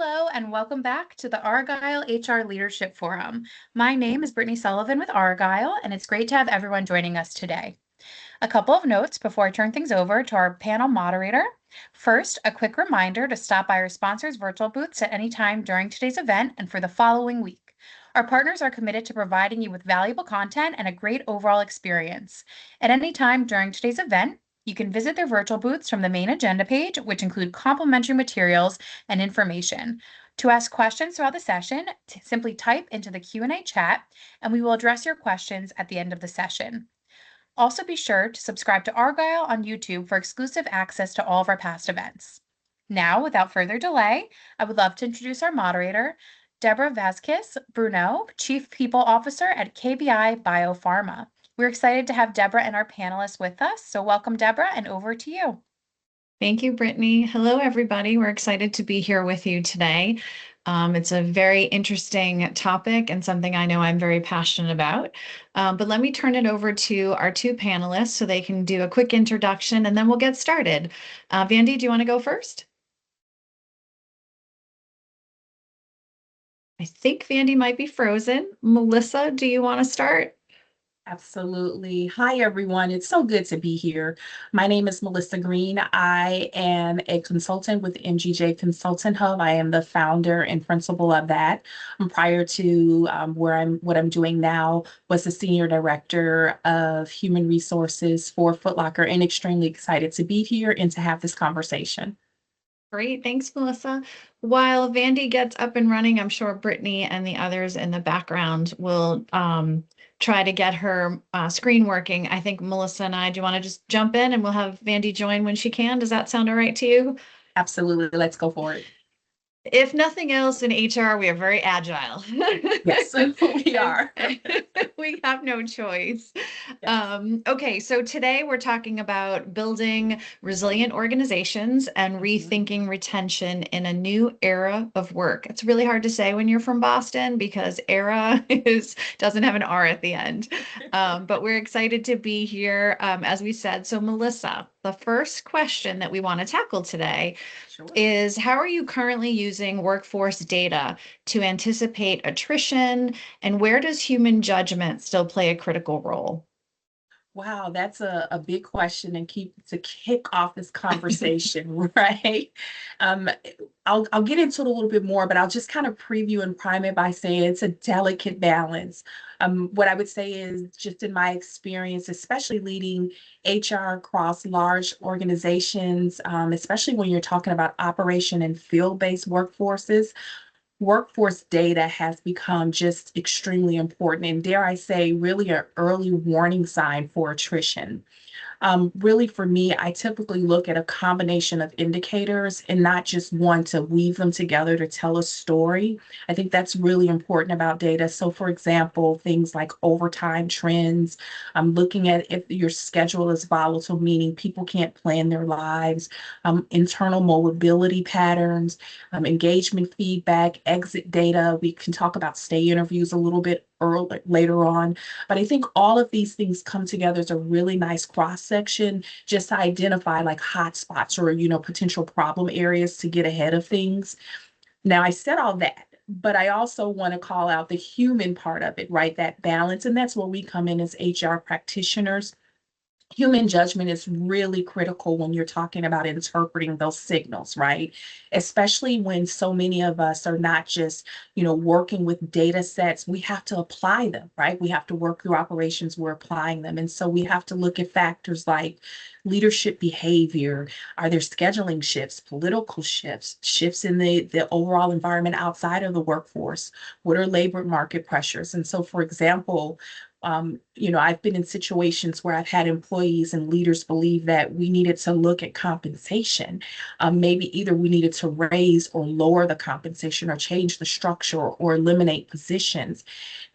Hello, and welcome back to the Argyle HR Leadership Forum. My name is Brittany Sullivan with Argyle, and it's great to have everyone joining us today. A couple of notes before I turn things over to our panel moderator. First, a quick reminder to stop by our sponsors' virtual booths at any time during today's event and for the following week. Our partners are committed to providing you with valuable content and a great overall experience. At any time during today's event, you can visit their virtual booths from the main agenda page, which include complimentary materials and information. To ask questions throughout the session, simply type into the Q&A chat, and we will address your questions at the end of the session. Also, be sure to subscribe to Argyle on YouTube for exclusive access to all of our past events. Now, without further delay, I would love to introduce our moderator, Deborah Vasquez Bruno, Chief People Officer at KBI Biopharma. We're excited to have Deborah and our panelists with us. So welcome, Deborah, and over to you. Thank you, Brittany. Hello, everybody. We're excited to be here with you today. It's a very interesting topic and something I know I'm very passionate about. But let me turn it over to our two panelists so they can do a quick introduction and then we'll get started. Vandy, do you want to go first? I think Vandy might be frozen. Melissa, do you want to start? Absolutely. Hi, everyone. It's so good to be here. My name is Melissa Green. I am a consultant with MGJ Consultant Hub. I am the founder and principal of that. Prior to what I'm doing now was the senior director of human resources for Foot Locker, and extremely excited to be here and to have this conversation. Great. Thanks, Melissa. While Vandy gets up and running, I'm sure Brittany and the others in the background will try to get her screen working. I think Melissa and I, do you want to just jump in and we'll have Vandy join when she can? Does that sound all right to you? Absolutely. Let's go for it. If nothing else, in HR, we are very agile. Yes, we are. We have no choice. Yes. Okay, so today we're talking about building resilient organizations and rethinking retention in a new era of work. It's really hard to say when you're from Boston because era doesn't have an R at the end. But we're excited to be here, as we said. So Melissa, the first question that we want to tackle today is how are you currently using workforce data to anticipate attrition, and where does human judgment still play a critical role? Wow, that's a big question and to kick off this conversation, right? Um, I'll get into it a little bit more, but I'll just kind of preview and prime it by saying it's a delicate balance. What I would say is just in my experience, especially leading HR across large organizations, especially when you're talking about operation and field-based workforces, workforce data has become just extremely important and, dare I say, really an early warning sign for attrition. Really, for me, I typically look at a combination of indicators and not just one to weave them together to tell a story. I think that's really important about data. So, for example, things like overtime trends. I'm looking at if your schedule is volatile, meaning people can't plan their lives, internal mobility patterns, engagement feedback, exit data. We can talk about stay interviews a little bit later on. But I think all of these things come together as a really nice cross section just to identify like hot spots or, potential problem areas to get ahead of things. Now, I said all that, but I also want to call out the human part of it, right? That balance. And that's where we come in as HR practitioners. Human judgment is really critical when you're talking about interpreting those signals, right? Especially when so many of us are not just, working with data sets, we have to apply them, right? We have to work through operations, we're applying them. And so we have to look at factors like leadership behavior. Are there scheduling shifts, political shifts, shifts in the overall environment outside of the workforce? What are labor market pressures? And so, for example, I've been in situations where I've had employees and leaders believe that we needed to look at compensation. Maybe either we needed to raise or lower the compensation or change the structure or eliminate positions.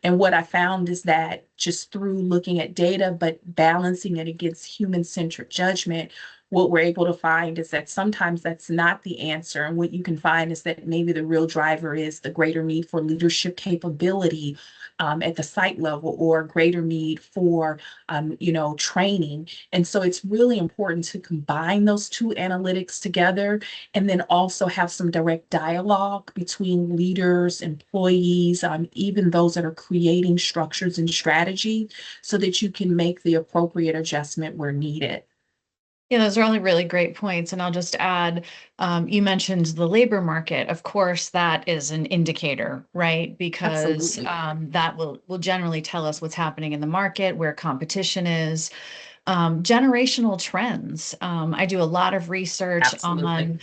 And what I found is that just through looking at data, but balancing it against human-centered judgment, what we're able to find is that sometimes that's not the answer. And what you can find is that maybe the real driver is the greater need for leadership capability at the site level, or greater need for, training. And so it's really important to combine those two analytics together, and then also have some direct dialogue between leaders, employees, even those that are creating structures and strategy, so that you can make the appropriate adjustment where needed. Yeah, those are all really great points. And I'll just add, you mentioned the labor market. Of course, that is an indicator, right? Because Absolutely. that will generally tell us what's happening in the market, where competition is. Generational trends. I do a lot of research Absolutely. on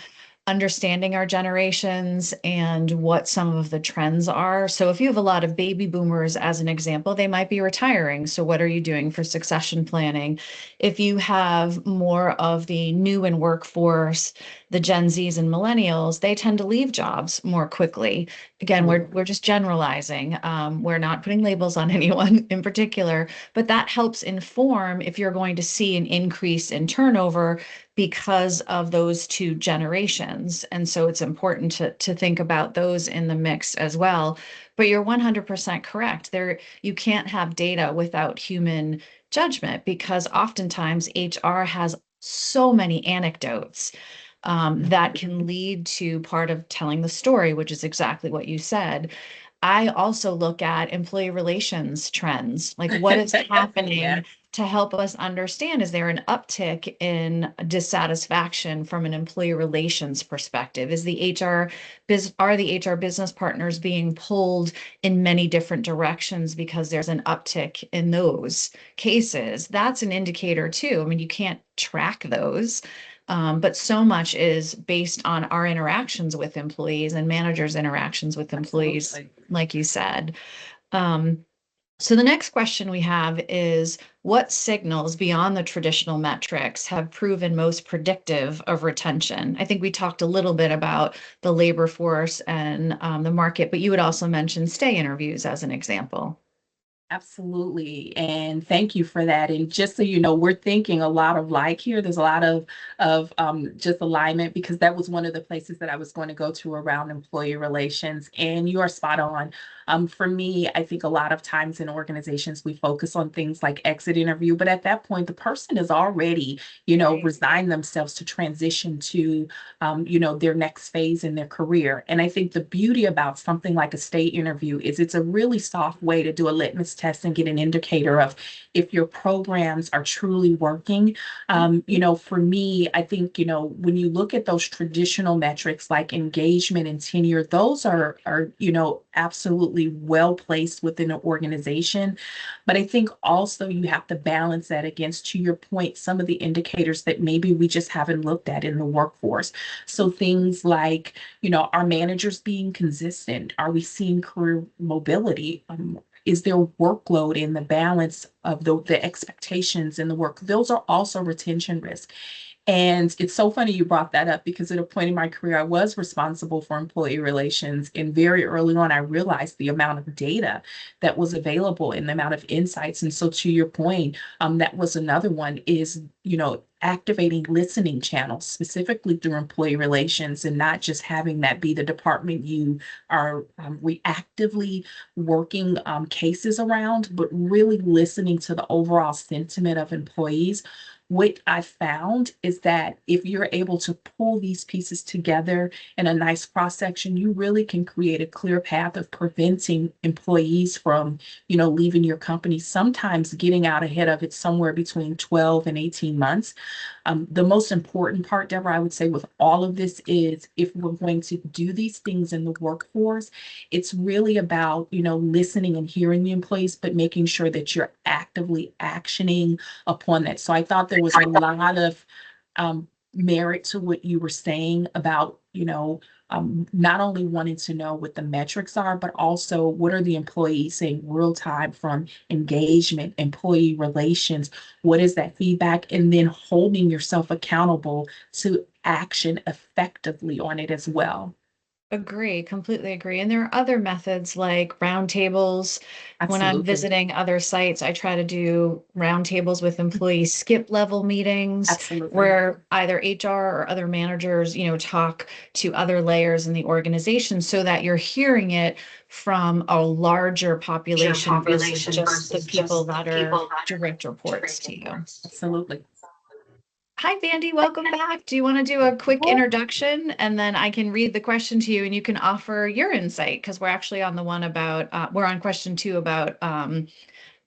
understanding our generations and what some of the trends are. So if you have a lot of baby boomers, as an example, they might be retiring. So what are you doing for succession planning? If you have more of the new in workforce, the Gen Zs and millennials, they tend to leave jobs more quickly. Again, we're just generalizing. We're not putting labels on anyone in particular, but that helps inform if you're going to see an increase in turnover because of those two generations. And so it's important to think about those in the mix as well. But you're 100% correct. You can't have data without human judgment, because oftentimes HR has so many anecdotes that can lead to part of telling the story, which is exactly what you said. I also look at employee relations trends, like what is Yeah. happening, to help us understand, is there an uptick in dissatisfaction from an employee relations perspective? Are the HR business partners being pulled in many different directions because there's an uptick in those cases? That's an indicator too. I mean, you can't track those. But so much is based on our interactions with employees and managers' interactions with employees, Absolutely. like you said. Um, so the next question we have is, what signals beyond the traditional metrics have proven most predictive of retention? I think we talked a little bit about the labor force and the market, but you would also mention stay interviews as an example. Absolutely. And thank you for that. And just so you know, we're thinking a lot of like here. There's a lot of just alignment, because that was one of the places that I was going to go to around employee relations. And you are spot on. For me, I think a lot of times in organizations we focus on things like exit interview, but at that point, the person is already, resigned themselves to transition to their next phase in their career. And I think the beauty about something like a state interview is it's a really soft way to do a litmus test and get an indicator of if your programs are truly working. For me, I think, when you look at those traditional metrics like engagement and tenure, those are, absolutely well placed within an organization. But I think also you have to balance that against, to your point, some of the indicators that maybe we just haven't looked at in the workforce. So things like, are managers being consistent? Are we seeing career mobility? Is there workload in the balance of the expectations in the work? Those are also retention risks. And it's so funny you brought that up, because at a point in my career, I was responsible for employee relations. And very early on, I realized the amount of data that was available and the amount of insights. And so, to your point, that was another one, is, activating listening channels specifically through employee relations, and not just having that be the department you are reactively working cases around, but really listening to the overall sentiment of employees. What I found is that if you're able to pull these pieces together in a nice cross section, you really can create a clear path of preventing employees from, leaving your company, sometimes getting out ahead of it somewhere between 12 and 18 months. The most important part, Deborah, I would say with all of this is, if we're going to do these things in the workforce, it's really about, listening and hearing the employees, but making sure that you're actively actioning upon that. So I thought there was a lot of merit to what you were saying about, not only wanting to know what the metrics are, but also what are the employees saying real time, from engagement, employee relations, what is that feedback, and then holding yourself accountable to action effectively on it as well. Agree, completely agree. And there are other methods like roundtables. When I'm Absolutely. visiting other sites, I try to do roundtables with employees, skip level meetings Absolutely. where either HR or other managers, talk to other layers in the organization so that you're hearing it from a larger population versus just the people that are direct reports to you. Absolutely. Hi, Vandy. Welcome back. Do you want to do a quick introduction and then I can read the question to you and you can offer your insight? Because we're actually on the one about, we're on question 2 about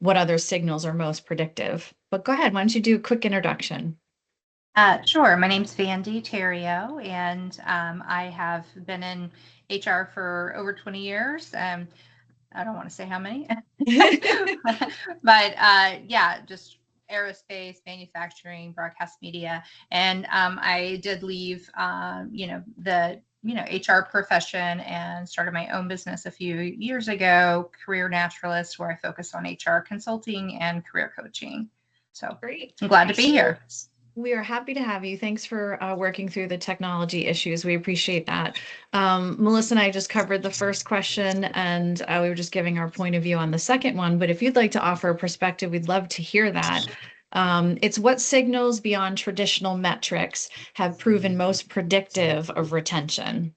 what other signals are most predictive. But go ahead. Why don't you do a quick introduction? Sure. My name's Vandy Terrio, and I have been in HR for over 20 years. I don't want to say how many, but yeah, just aerospace, manufacturing, broadcast media, and I did leave, the HR profession and started my own business a few years ago, Career Naturalist, where I focus on HR consulting and career coaching. So Great. I'm glad to be here. We are happy to have you. Thanks for working through the technology issues. We appreciate that. Melissa and I just covered the first question and we were just giving our point of view on the second one. But if you'd like to offer a perspective, we'd love to hear that. It's what signals beyond traditional metrics have proven most predictive of retention?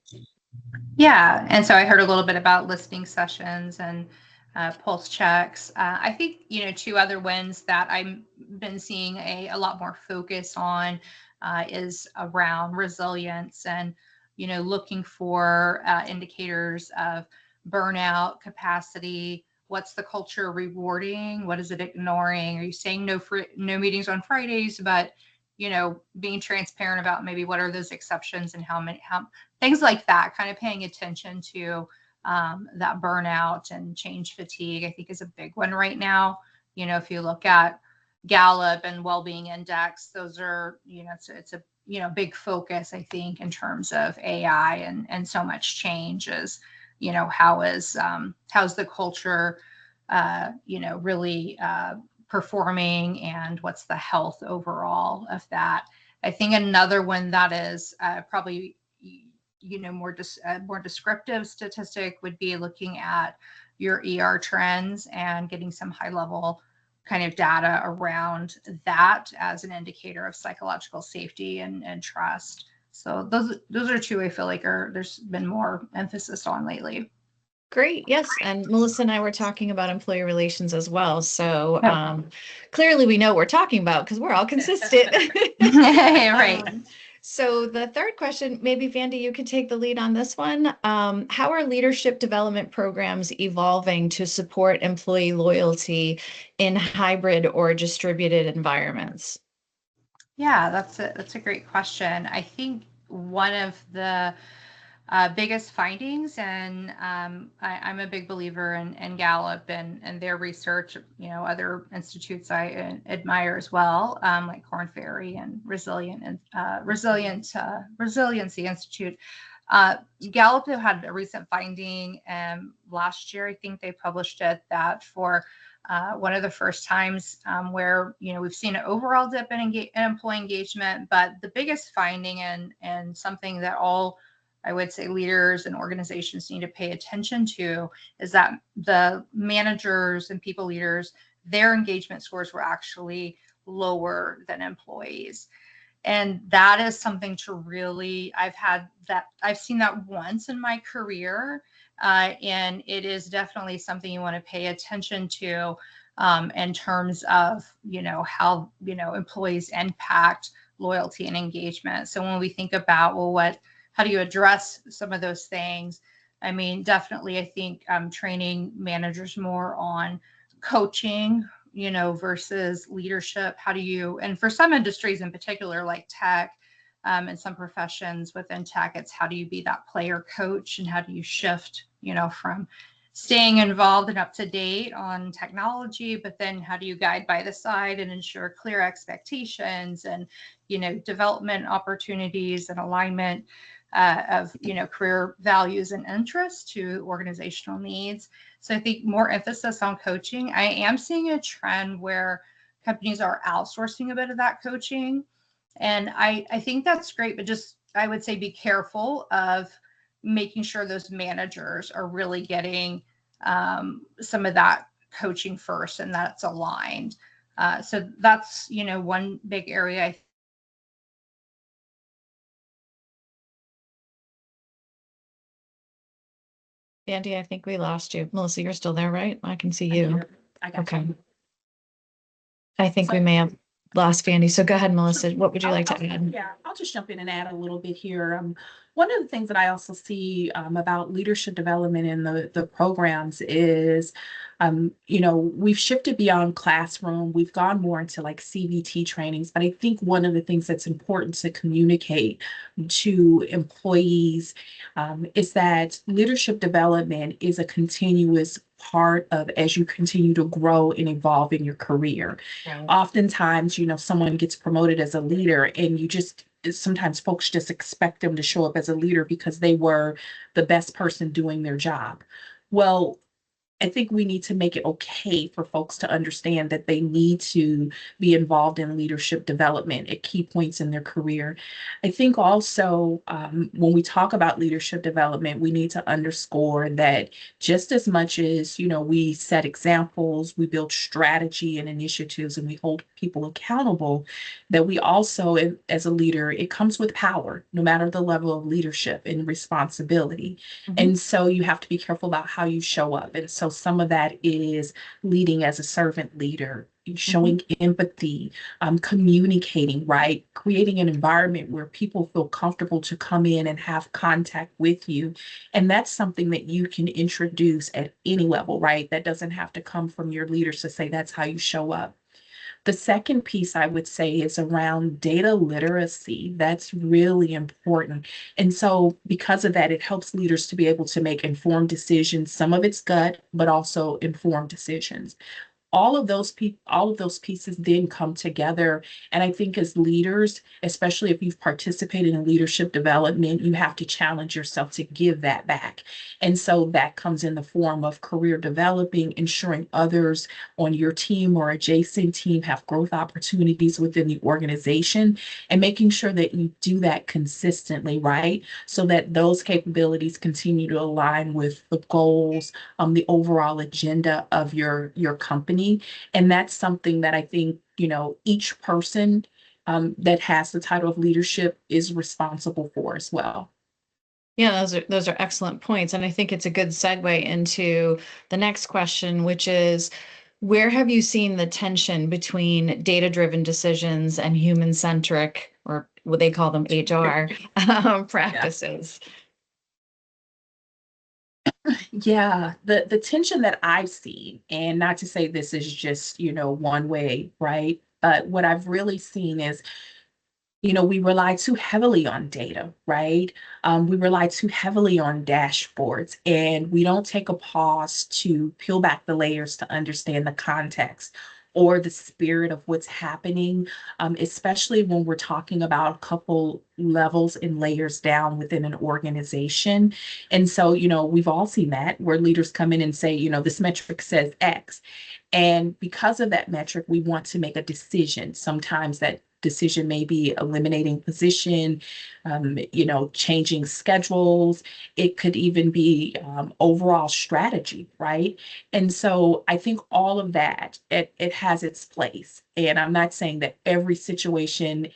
Yeah, and so I heard a little bit about listening sessions and pulse checks. I think, two other ones that I've been seeing a lot more focus on is around resilience and, looking for indicators of burnout, capacity. What's the culture rewarding? What is it ignoring? Are you saying no meetings on Fridays, but being transparent about maybe what are those exceptions and how things like that, kind of paying attention to that burnout and change fatigue, I think is a big one right now. If you look at Gallup and well-being index, those are, it's a, big focus, I think, in terms of AI and so much change is, how's the culture, really performing and what's the health overall of that. I think another one that is probably more descriptive statistic would be looking at your trends and getting some high level kind of data around that as an indicator of psychological safety and trust. So those are two I feel like there's been more emphasis on lately. Great. Yes. And Melissa and I were talking about employee relations as well. So clearly we know what we're talking about because we're all consistent. Right. So the third question, maybe Vandy, you could take the lead on this one. How are leadership development programs evolving to support employee loyalty in hybrid or distributed environments? Yeah, that's a great question. I think one of the biggest findings, and I'm a big believer in Gallup and their research. Other institutes I admire as well, like Korn Ferry and Resiliency Institute. Gallup had a recent finding last year. I think they published it that for one of the first times where we've seen an overall dip in employee engagement, but the biggest finding and something that all I would say leaders and organizations need to pay attention to is that the managers and people leaders, their engagement scores were actually lower than employees. And that is something to really, I've seen that once in my career. And it is definitely something you want to pay attention to in terms of, how, employees impact loyalty and engagement. So when we think about, well, how do you address some of those things? I mean, definitely, I think training managers more on coaching, versus leadership. How do you, and for some industries in particular, like tech, and some professions within tech, it's how do you be that player coach and how do you shift, from staying involved and up to date on technology, but then how do you guide by the side and ensure clear expectations and, development opportunities and alignment of career values and interests to organizational needs. So I think more emphasis on coaching. I am seeing a trend where companies are outsourcing a bit of that coaching, and I think that's great. But just I would say be careful of making sure those managers are really getting some of that coaching first and that's aligned. So that's, one big area I Andy, I think we lost you. Melissa, you're still there, right? I can see I'm you. here. I got Okay. you. I think So- we may have lost Vandy. So go ahead, Melissa. What would you like to add? Yeah, I'll just jump in and add a little bit here. One of the things that I also see about leadership development in the programs is, we've shifted beyond classroom. We've gone more into like CVT trainings, but I think one of the things that's important to communicate to employees is that leadership development is a continuous part of as you continue to grow and evolve in your career. Right. Oftentimes, someone gets promoted as a leader and sometimes folks just expect them to show up as a leader because they were the best person doing their job. Well, I think we need to make it okay for folks to understand that they need to be involved in leadership development at key points in their career. I think also when we talk about leadership development, we need to underscore that just as much as, we set examples, we build strategy and initiatives, and we hold people accountable, that we also, as a leader, it comes with power, no matter the level of leadership and responsibility. And so you have to be careful about how you show up. And so some of that is leading as a servant leader, showing empathy, communicating, right? Creating an environment where people feel comfortable to come in and have contact with you. And that's something that you can introduce at any level, right? That doesn't have to come from your leaders to say that's how you show up. The second piece I would say is around data literacy. That's really important. And so, because of that, it helps leaders to be able to make informed decisions. Some of it's gut, but also informed decisions. All of those pieces then come together. And I think as leaders, especially if you've participated in leadership development, you have to challenge yourself to give that back. And so that comes in the form of career developing, ensuring others on your team or adjacent team have growth opportunities within the organization, and making sure that you do that consistently, right? So that those capabilities continue to align with the goals, the overall agenda of your company. And that's something that I think, each person that has the title of leadership is responsible for as well. Yeah, those are excellent points. And I think it's a good segue into the next question, which is, where have you seen the tension between data-driven decisions and human-centric, or what they call them, HR, practices? Yeah, the tension that I've seen, and not to say this is just, one way, right? But what I've really seen is, we rely too heavily on data, right? We rely too heavily on dashboards, and we don't take a pause to peel back the layers to understand the context or the spirit of what's happening, especially when we're talking about a couple levels and layers down within an organization. And so, we've all seen that where leaders come in and say, this metric says X. And because of that metric, we want to make a decision. Sometimes that decision may be eliminating position, changing schedules. It could even be overall strategy, right? And so I think all of that, it has its place. And I'm not saying that every situation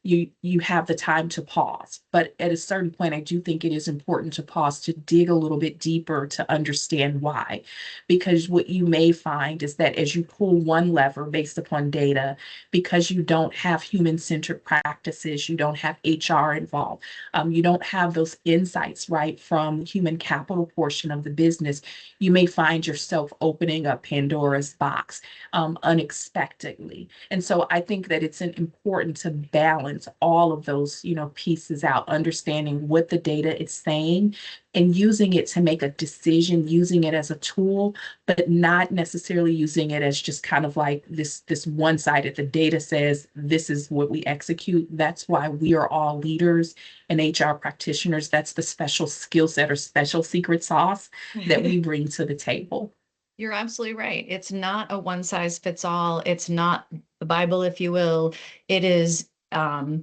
you have the time to pause, but at a certain point, I do think it is important to pause to dig a little bit deeper to understand why. Because what you may find is that as you pull one lever based upon data, because you don't have human-centered practices, you don't have HR involved, you don't have those insights, right, from human capital portion of the business, you may find yourself opening up Pandora's box unexpectedly. And so I think that it's important to balance all of those, pieces out, understanding what the data is saying and using it to make a decision, using it as a tool, but not necessarily using it as just kind of like this one-sided. The data says this is what we execute. That's why we are all leaders and HR practitioners. That's the special skill set or special secret sauce that we bring to the table. You're absolutely right. It's not a one size fits all. It's not the Bible, if you will. It is a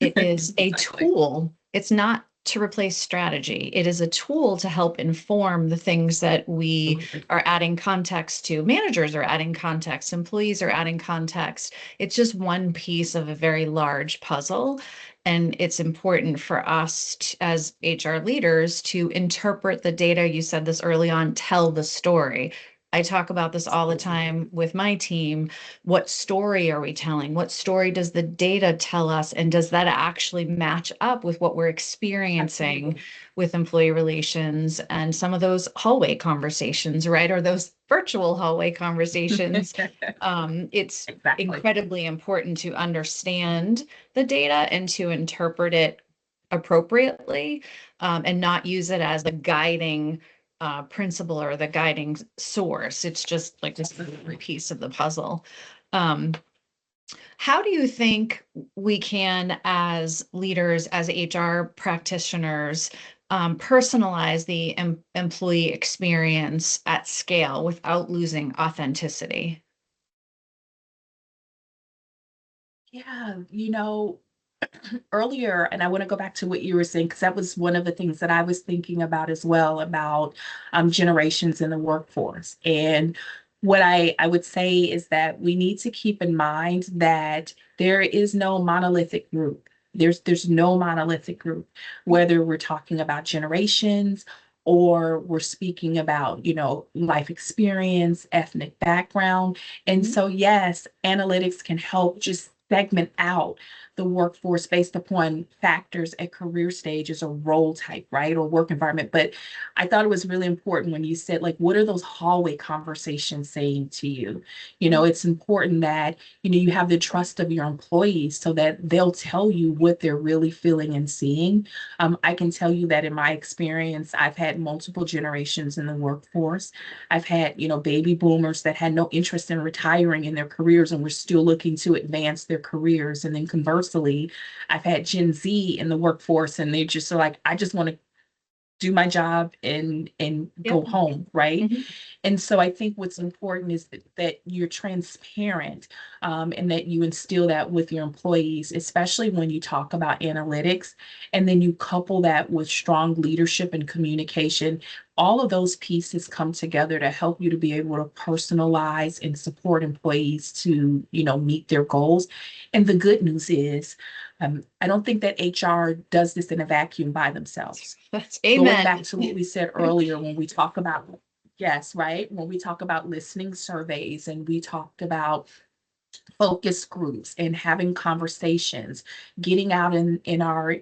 Exactly. tool. It's not to replace strategy. It is a tool to help inform the things that we are adding context to. Managers are adding context, employees are adding context. It's just one piece of a very large puzzle. And it's important for us as HR leaders to interpret the data. You said this early on, tell the story. I talk about this all the time with my team. What story are we telling? What story does the data tell us? And does that actually match up with what we're experiencing Absolutely. with employee relations and some of those hallway conversations, right? Or those virtual hallway conversations. It's Exactly. incredibly important to understand the data and to interpret it appropriately, and not use it as the guiding principle or the guiding source. It's just like just a piece of the puzzle. Um, how do you think we can, as leaders, as HR practitioners, personalize the employee experience at scale without losing authenticity? Yeah, earlier, and I want to go back to what you were saying, because that was one of the things that I was thinking about as well, about generations in the workforce. And what I would say is that we need to keep in mind that there is no monolithic group. There's no monolithic group, whether we're talking about generations or we're speaking about, life experience, ethnic background. And Mhm. so, yes, analytics can help just segment out the workforce based upon factors at career stages or role type, right? Or work environment. But I thought it was really important when you said, like, what are those hallway conversations saying to you? It's important that, you have the trust of your employees so that they'll tell you what they're really feeling and seeing. I can tell you that in my experience, I've had multiple generations in the workforce. I've had, baby boomers that had no interest in retiring in their careers and were still looking to advance their careers. And then conversely, I've had Gen Z in the workforce and they just are like, I just want to do my job and go Yep. home, right? Mhm. And so I think what's important is that you're transparent, and that you instill that with your employees, especially when you talk about analytics, and then you couple that with strong leadership and communication. All of those pieces come together to help you to be able to personalize and support employees to, meet their goals. And the good news is, I don't think that HR does this in a vacuum by themselves. That's Going amen. back to what we said earlier when we talk about, yes, right? When we talk about listening surveys and we talked about focus groups and having conversations, getting out in our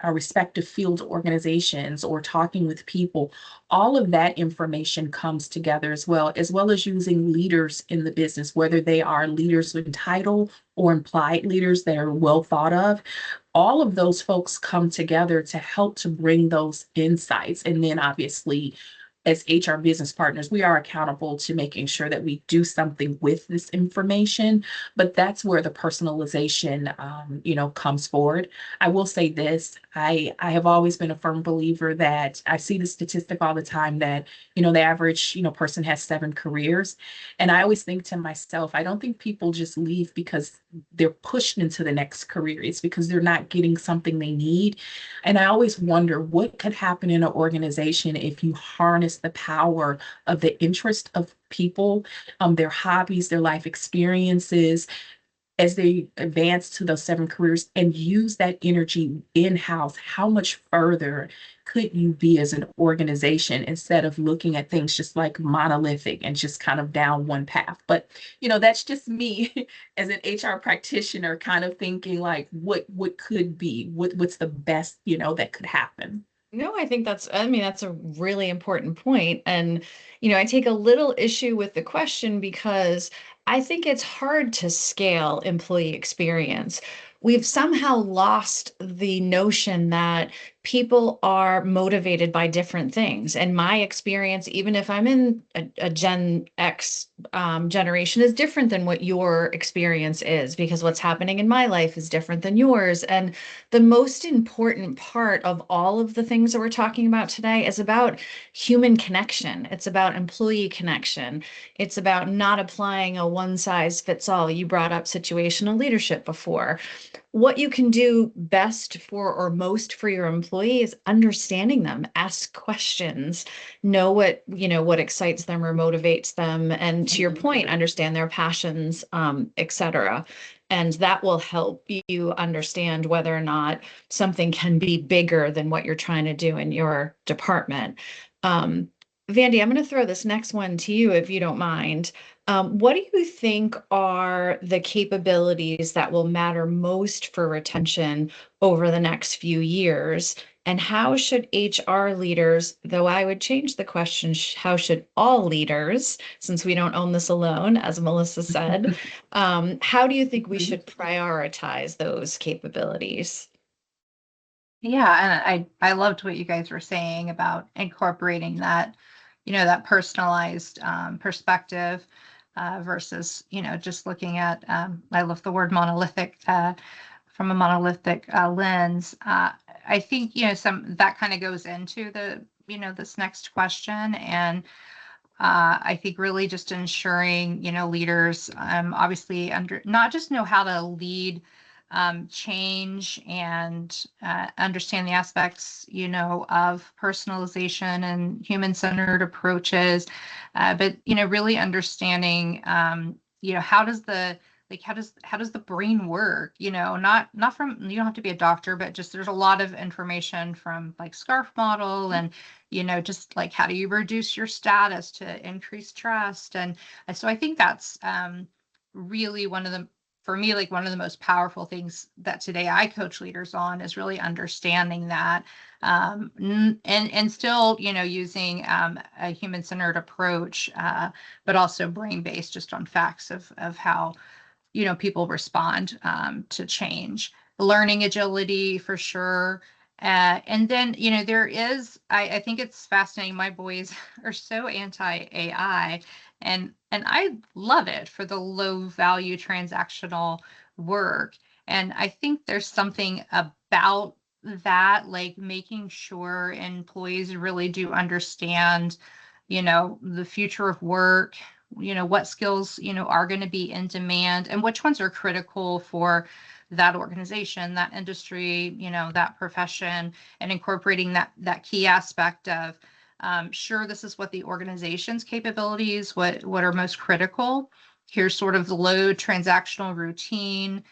respective field organizations or talking with people, all of that information comes together, as well as using leaders in the business, whether they are leaders in title or implied leaders that are well thought of. All of those folks come together to help to bring those insights. And then obviously, as HR business partners, we are accountable to making sure that we do something with this information. But that's where the personalization, comes forward. I will say this: I have always been a firm believer that I see the statistic all the time that the average person has 7 careers, and I always think to myself, I don't think people just leave because they're pushed into the next career. It's because they're not getting something they need. And I always wonder what could happen in an organization if you harness the power of the interest of people, their hobbies, their life experiences as they advance to those 7 careers, and use that energy in-house. How much further could you be as an organization instead of looking at things just like monolithic and just kind of down one path? But that's just me as an HR practitioner, kind of thinking like what could be, what's the best, that could happen. No, I think I mean, that's a really important point. And, I take a little issue with the question because I think it's hard to scale employee experience. We've somehow lost the notion that people are motivated by different things. And my experience, even if I'm in a Gen X generation, is different than what your experience is, because what's happening in my life is different than yours. And the most important part of all of the things that we're talking about today is about human connection. It's about employee connection. It's about not applying a one size fits all. You brought up situational leadership before. what you can do best for or most for your employees, understanding them, ask questions, know what excites them or motivates them, and to your point, understand their passions, etc. And that will help you understand whether or not something can be bigger than what you're trying to do in your department. Um, Vandy, I'm going to throw this next one to you if you don't mind. What do you think are the capabilities that will matter most for retention over the next few years? And how should HR leaders, though I would change the question, how should all leaders, since we don't own this alone, as Melissa said, how do you think we should prioritize those capabilities? Yeah, and I loved what you guys were saying about incorporating that, that personalized perspective versus, just looking at, I love the word monolithic, from a monolithic lens. I think, some that kind of goes into this next question. And I think really just ensuring, leaders obviously not just know how to lead change and understand the aspects, of personalization and human-centered approaches, but really understanding, how does the brain work? Not from, you don't have to be a doctor, but just there's a lot of information from like SCARF model and just like how do you reduce your status to increase trust, and so I think that's really for me, like one of the most powerful things that today I coach leaders on is really understanding that, and still, using a human-centered approach, but also brain-based, just on facts of how, people respond to change. Learning agility for sure. And then, I think it's fascinating. My boys are so anti-AI, and I love it for the low value transactional work. And I think there's something about that, like making sure employees really do understand, the future of work, what skills, are going to be in demand and which ones are critical for that organization, that industry, that profession, and incorporating that key aspect of, sure, this is what the organization's capabilities, what are most critical. Here's sort of the low transactional routine,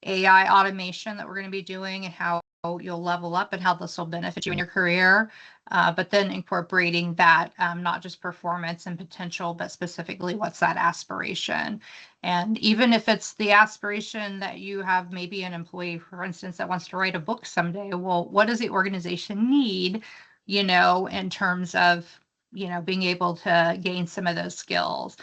AI automation that we're going to be doing and how you'll level up and how this will benefit you in your career. But then incorporating that, not just performance and potential, but specifically what's that aspiration. And even if it's the aspiration that you have maybe an employee, for instance, that wants to write a book someday, well, what does the organization need, in terms of, being able to gain some of those skills,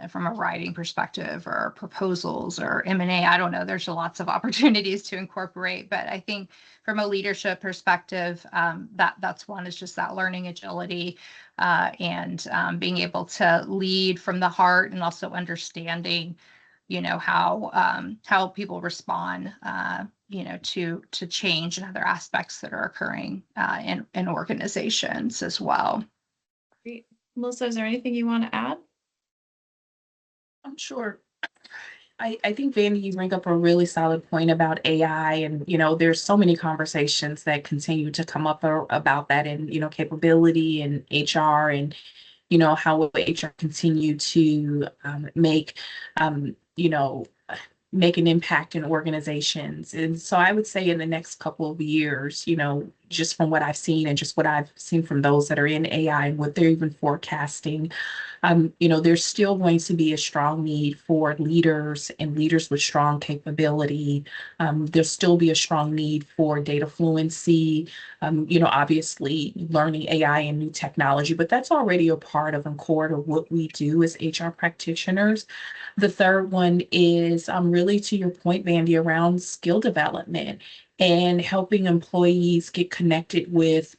from a writing perspective or proposals or M&A. I don't know. There's lots of opportunities to incorporate, but I think from a leadership perspective, that's one, is just that learning agility, and being able to lead from the heart, and also understanding, how people respond, to change and other aspects that are occurring in organizations as well. Great. Melissa, is there anything you want to add? I'm sure. I think, Vandy, you bring up a really solid point about AI, and there's so many conversations that continue to come up about that, and capability and HR, and how will HR continue to um, you know make an impact in organizations. And so I would say in the next couple of years, just from what I've seen and just what I've seen from those that are in AI and what they're even forecasting, there's still going to be a strong need for leaders and leaders with strong capability. There'll still be a strong need for data fluency, obviously learning AI and new technology, but that's already a part of and core to what we do as HR practitioners. The third one is really to your point, Vandy, around skill development and helping employees get connected with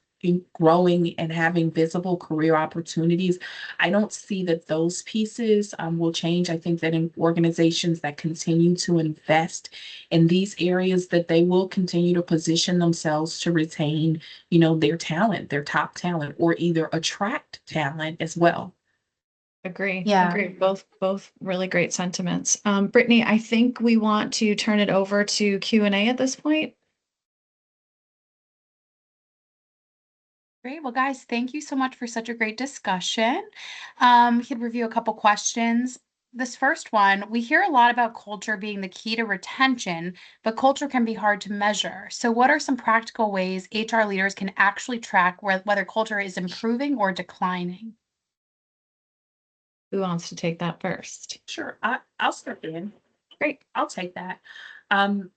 growing and having visible career opportunities. I don't see that those pieces will change. I think that in organizations that continue to invest in these areas, that they will continue to position themselves to retain, their talent, their top talent, or either attract talent as well. Agree. Yeah. Agree. Both really great sentiments. Brittany, I think we want to turn it over to Q&A at this point. Great. Well, guys, thank you so much for such a great discussion. We could review a couple questions. This first one, we hear a lot about culture being the key to retention, but culture can be hard to measure. So what are some practical ways HR leaders can actually track whether culture is improving or declining? Who wants to take that first? Sure, I'll step in. Great. I'll take that. Um,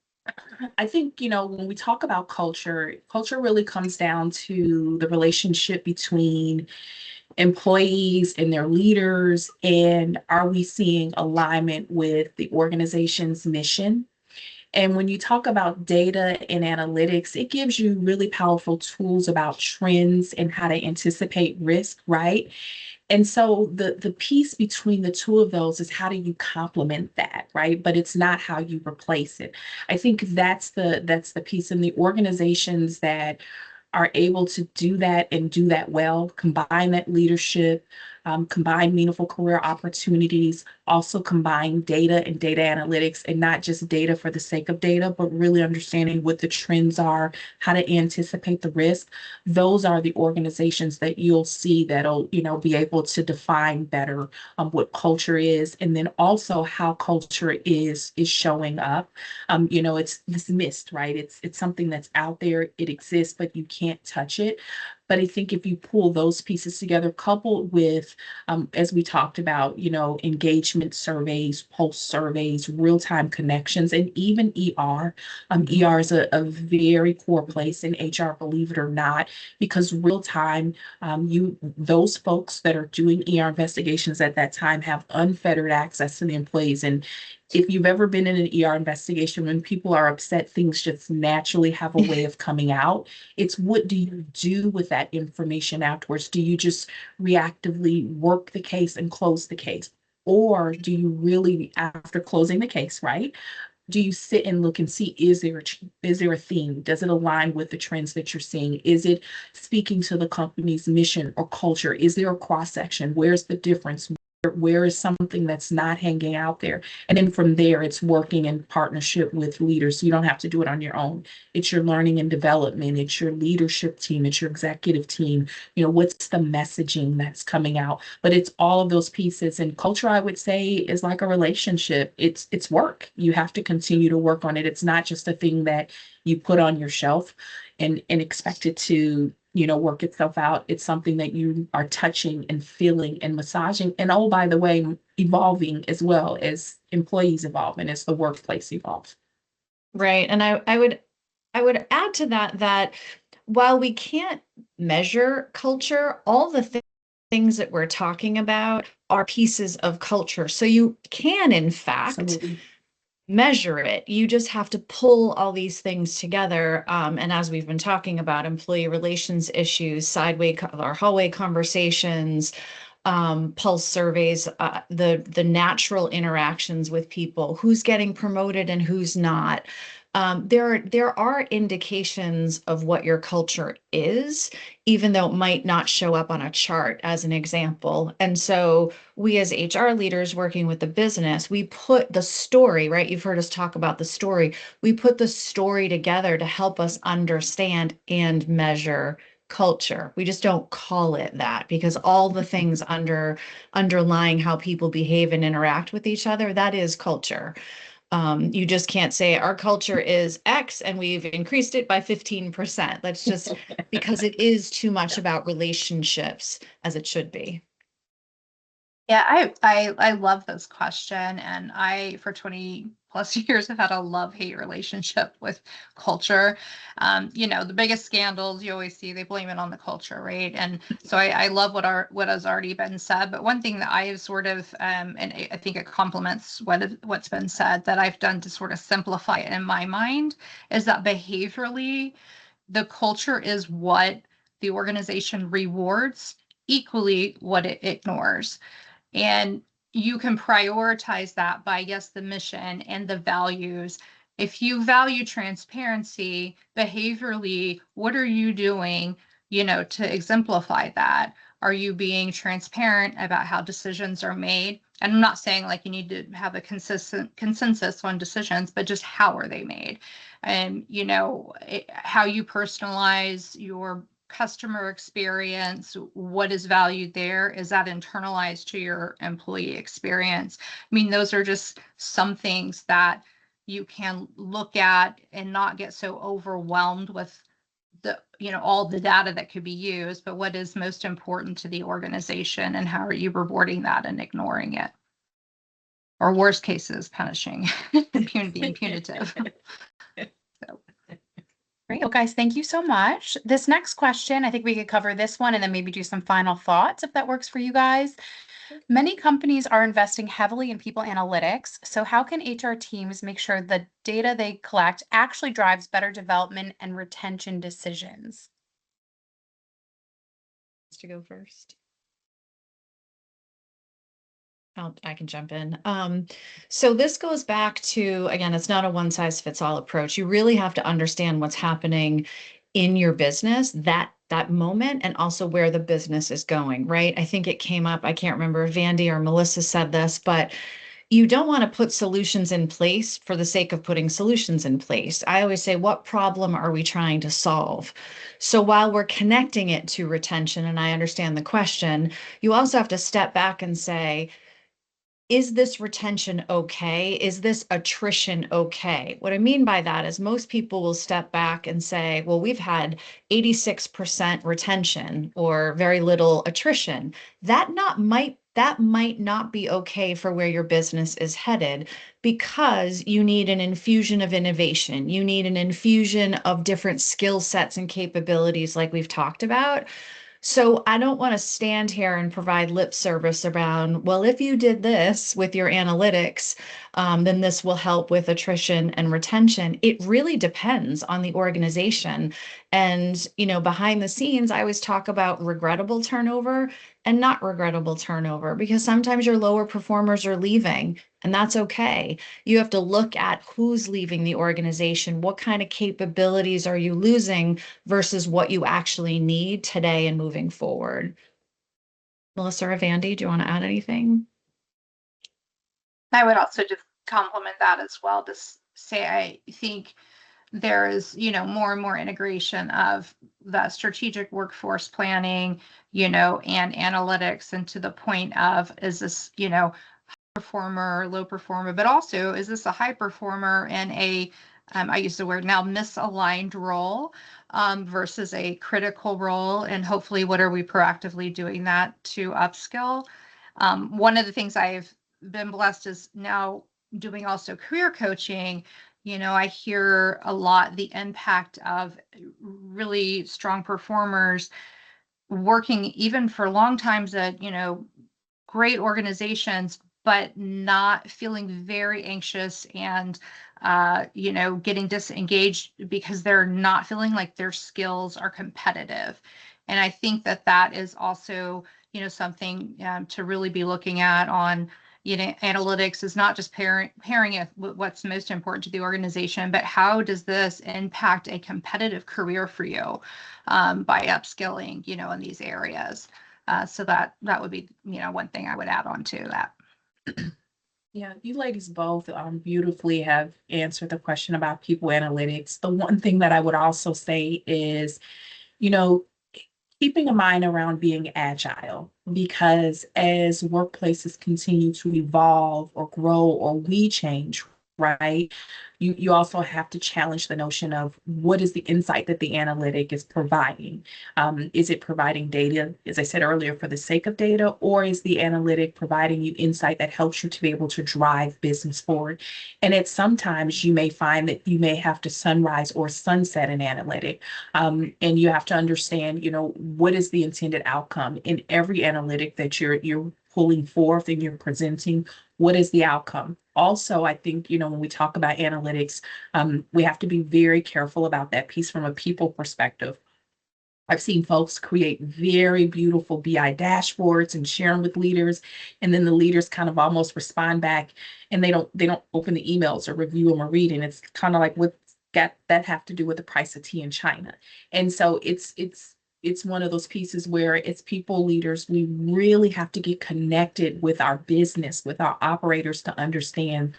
I think, when we talk about culture, culture really comes down to the relationship between employees and their leaders, and are we seeing alignment with the organization's mission? And when you talk about data and analytics, it gives you really powerful tools about trends and how to anticipate risk, right? And so the piece between the two of those is how do you complement that, right? But it's not how you replace it. I think that's the piece in the organizations that are able to do that and do that well, combine that leadership, combine meaningful career opportunities, also combine data and data analytics, and not just data for the sake of data, but really understanding what the trends are, how to anticipate the risk. Those are the organizations that you'll see that'll, be able to define better what culture is, and then also how culture is showing up. It's this mist, right? It's something that's out there, it exists, but you can't touch it. But I think if you pull those pieces together, coupled with, as we talked about, engagement surveys, pulse surveys, real-time connections, and even ER. ER is a very core place in HR, believe it or not, because real time, those folks that are doing ER investigations at that time have unfettered access to the employees. And if you've ever been in an ER investigation, when people are upset, things just naturally have a way of coming out. It's what do you do with that information afterwards? Do you just reactively work the case and close the case? Or do you really, after closing the case, right? Do you sit and look and see, is there a theme? Does it align with the trends that you're seeing? Is it speaking to the company's mission or culture? Is there a cross section? Where's the difference? Where is something that's not hanging out there? And then from there, it's working in partnership with leaders. You don't have to do it on your own. It's your learning and development. It's your leadership team. It's your executive team. What's the messaging that's coming out? But it's all of those pieces. And culture, I would say, is like a relationship. It's work. You have to continue to work on it. It's not just a thing that you put on your shelf and expect it to work itself out. It's something that you are touching and feeling and massaging. And oh, by the way, evolving as well as employees evolve and as the workplace evolves. Right. And I would add to that while we can't measure culture, all the things that we're talking about are pieces of culture. So you can, in fact, Absolutely. measure it. You just have to pull all these things together. And as we've been talking about, employee relations issues, or hallway conversations, pulse surveys, the natural interactions with people, who's getting promoted and who's not. There are indications of what your culture is, even though it might not show up on a chart, as an example. And so we as HR leaders working with the business, we put the story, right? You've heard us talk about the story. We put the story together to help us understand and measure culture. We just don't call it that, because all the things underlying how people behave and interact with each other, that is culture. You just can't say our culture is X and we've increased it by 15%. That's just because it is too much about relationships, as it should be. Yeah, I love this question, and I for 20 plus years have had a love-hate relationship with culture. The biggest scandals you always see, they blame it on the culture, right? And so I love what has already been said. But one thing that I have sort of, and I think it complements what's been said, that I've done to sort of simplify it in my mind, is that behaviorally, the culture is what the organization rewards, equally what it ignores. And you can prioritize that by, yes, the mission and the values. If you value transparency behaviorally, what are you doing to exemplify that? Are you being transparent about how decisions are made? And I'm not saying like you need to have a consistent consensus on decisions, but just how are they made? And, how you personalize your customer experience, what is valued there, is that internalized to your employee experience? I mean, those are just some things that you can look at and not get so overwhelmed with all the data that could be used, but what is most important to the organization and how are you rewarding that and ignoring it? Or worst cases, punishing, being punitive. So. Great. Well, guys, thank you so much. This next question, I think we could cover this one and then maybe do some final thoughts if that works for you guys. Many companies are investing heavily in people analytics. So how can HR teams make sure the data they collect actually drives better development and retention decisions? To go first. I can jump in. So this goes back to, again, it's not a one size fits all approach. You really have to understand what's happening in your business, that moment, and also where the business is going, right? I think it came up, I can't remember if Vandy or Melissa said this, but you don't want to put solutions in place for the sake of putting solutions in place. I always say, what problem are we trying to solve? So while we're connecting it to retention, and I understand the question, you also have to step back and say, is this retention okay? Is this attrition okay? What I mean by that is most people will step back and say, well, we've had 86% retention or very little attrition. That might not be okay for where your business is headed, because you need an infusion of innovation. You need an infusion of different skill sets and capabilities like we've talked about. So I don't want to stand here and provide lip service around, well, if you did this with your analytics, then this will help with attrition and retention. It really depends on the organization. And, behind the scenes, I always talk about regrettable turnover and not regrettable turnover, because sometimes your lower performers are leaving, and that's okay. You have to look at who's leaving the organization, what kind of capabilities are you losing versus what you actually need today and moving forward. Melissa or Vandy, do you want to add anything? I would also just compliment that as well. To say, I think there is, more and more integration of that strategic workforce planning, and analytics, and to the point of, is this, performer, low performer, but also, is this a high performer in a, I use the word now, misaligned role versus a critical role? And hopefully, what are we proactively doing that to upskill? One of the things I've been blessed is now doing also career coaching. I hear a lot the impact of really strong performers working even for long times at, great organizations, but not feeling very anxious and, getting disengaged because they're not feeling like their skills are competitive. And I think that is also, something to really be looking at on, analytics is not just pairing it with what's most important to the organization, but how does this impact a competitive career for you by upskilling, in these areas. So that would be, one thing I would add on to that. Yeah, you ladies both beautifully have answered the question about people analytics. The one thing that I would also say is, you know, keeping a mind around being agile, because as workplaces continue to evolve or grow or we change, right? You also have to challenge the notion of what is the insight that the analytic is providing. Is it providing data, as I said earlier, for the sake of data, or is the analytic providing you insight that helps you to be able to drive business forward? And at sometimes you may find that you may have to sunrise or sunset an analytic, and you have to understand, what is the intended outcome in every analytic that you're pulling forth and you're presenting. What is the outcome? Also, I think, when we talk about analytics, we have to be very careful about that piece from a people perspective. I've seen folks create very beautiful BI dashboards and share them with leaders, and then the leaders kind of almost respond back, and they don't open the emails or review them or read, and it's kind of like, what's got that have to do with the price of tea in China? And so it's it's one of those pieces where it's people leaders, we really have to get connected with our business, with our operators to understand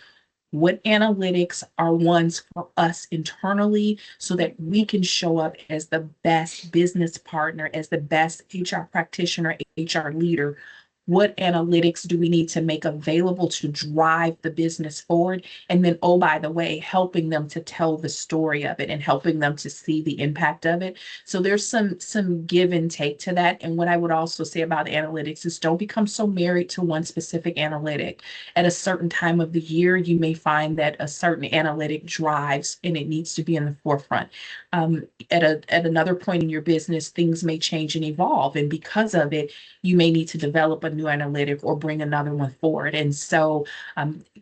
what analytics are ones for us internally so that we can show up as the best business partner, as the best HR practitioner, HR leader. What analytics do we need to make available to drive the business forward? And then, oh, by the way, helping them to tell the story of it and helping them to see the impact of it. So there's some give and take to that. And what I would also say about analytics is don't become so married to one specific analytic. At a certain time of the year, you may find that a certain analytic drives and it needs to be in the forefront. At another point in your business, things may change and evolve. And because of it, you may need to develop a new analytic or bring another one forward. And so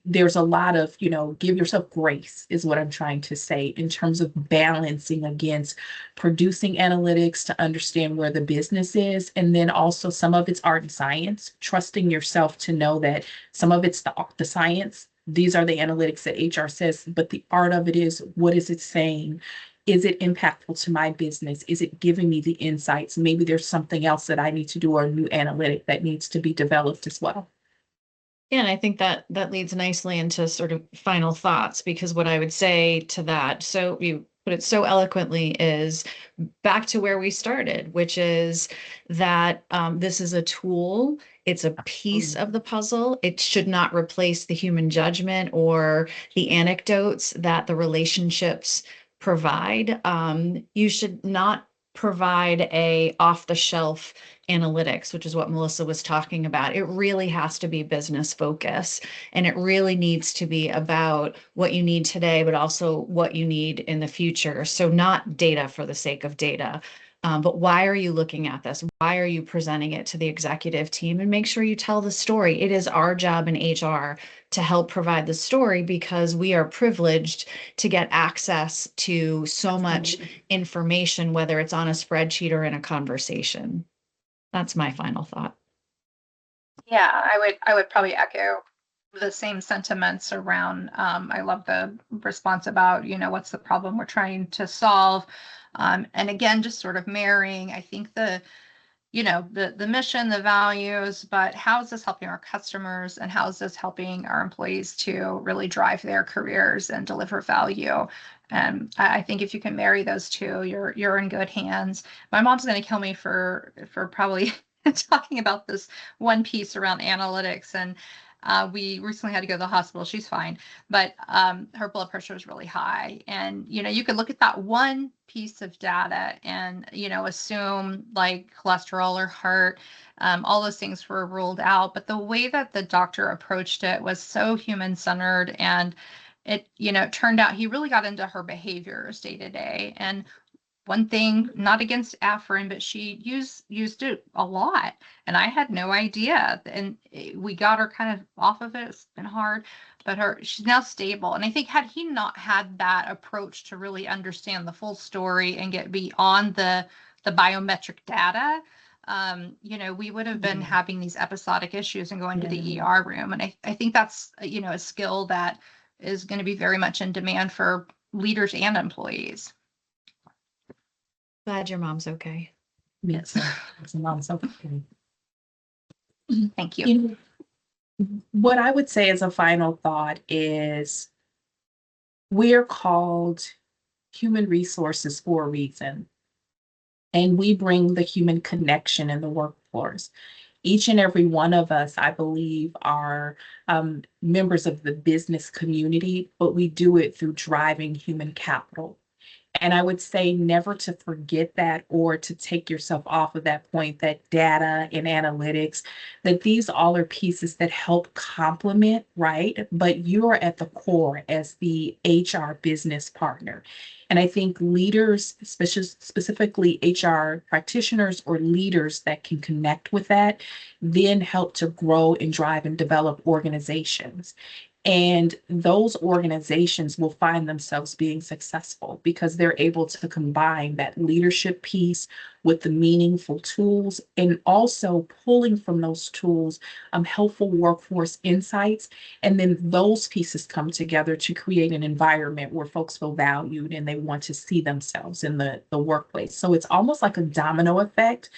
there's a lot of, give yourself grace is what I'm trying to say in terms of balancing against producing analytics to understand where the business is. And then also some of it's art and science, trusting yourself to know that some of it's the science. These are the analytics that HR says, but the art of it is, what is it saying? Is it impactful to my business? Is it giving me the insights? Maybe there's something else that I need to do or a new analytic that needs to be developed as well. Yeah, and I think that leads nicely into sort of final thoughts, because what I would say to that, so you put it so eloquently, is back to where we started, which is that this is a tool. It's a piece of the puzzle. It should not replace the human judgment or the anecdotes that the relationships provide. You should not provide a off-the-shelf analytics, which is what Melissa was talking about. It really has to be business focus, and it really needs to be about what you need today, but also what you need in the future. So not data for the sake of data, but why are you looking at this? Why are you presenting it to the executive team? And make sure you tell the story. It is our job in HR to help provide the story, because we are privileged to get access to so much information, whether it's on a spreadsheet or in a conversation. That's my final thought. Yeah, I would probably echo the same sentiments around. I love the response about, what's the problem we're trying to solve. And again, just sort of marrying, I think the mission, the values, but how is this helping our customers and how is this helping our employees to really drive their careers and deliver value? And I think if you can marry those two, you're in good hands. My mom's going to kill me for probably talking about this one piece around analytics, and we recently had to go to the hospital. She's fine, but her blood pressure is really high. And, you could look at that one piece of data and, assume like cholesterol or heart, all those things were ruled out. But the way that the doctor approached it was so human-centered, and it, turned out he really got into her behaviors day to day. And one thing, not against Afrin, but she used it a lot, and I had no idea. And we got her kind of off of it. It's been hard, but she's now stable. And I think had he not had that approach to really understand the full story and get beyond the biometric data, we would have been having these episodic issues and going to the ER room. And I think that's a skill that is going to be very much in demand for leaders and employees. Glad your mom's okay. Yes, mom's okay. Thank you. What I would say as a final thought is we're called human resources for a reason, and we bring the human connection in the workforce. Each and every one of us, I believe, are members of the business community, but we do it through driving human capital. And I would say never to forget that or to take yourself off of that point, that data and analytics, that these all are pieces that help complement, right? But you are at the core as the HR business partner. And I think leaders, specifically HR practitioners or leaders that can connect with that, then help to grow and drive and develop organizations. And those organizations will find themselves being successful because they're able to combine that leadership piece with the meaningful tools, and also pulling from those tools helpful workforce insights. And then those pieces come together to create an environment where folks feel valued and they want to see themselves in the workplace. So it's almost like a domino effect,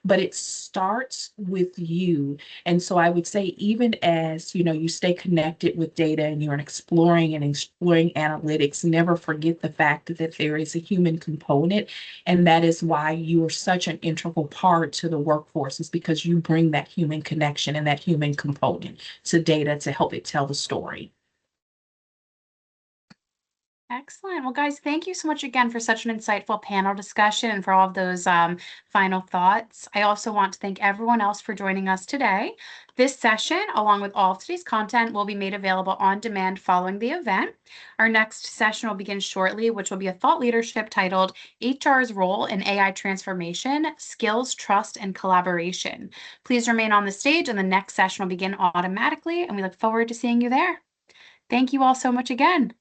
but it starts with you. And so I would say, even as you stay connected with data and you're exploring analytics, never forget the fact that there is a human component. And that is why you are such an integral part to the workforce, is because you bring that human connection and that human component to data to help it tell the story. Excellent. Well, guys, thank you so much again for such an insightful panel discussion and for all of those final thoughts. I also want to thank everyone else for joining us today. This session, along with all of today's content, will be made available on demand following the event. Our next session will begin shortly, which will be a thought leadership titled HR's Role in AI Transformation, Skills, Trust, and Collaboration. Please remain on the stage and the next session will begin automatically, and we look forward to seeing you there. Thank you all so much again.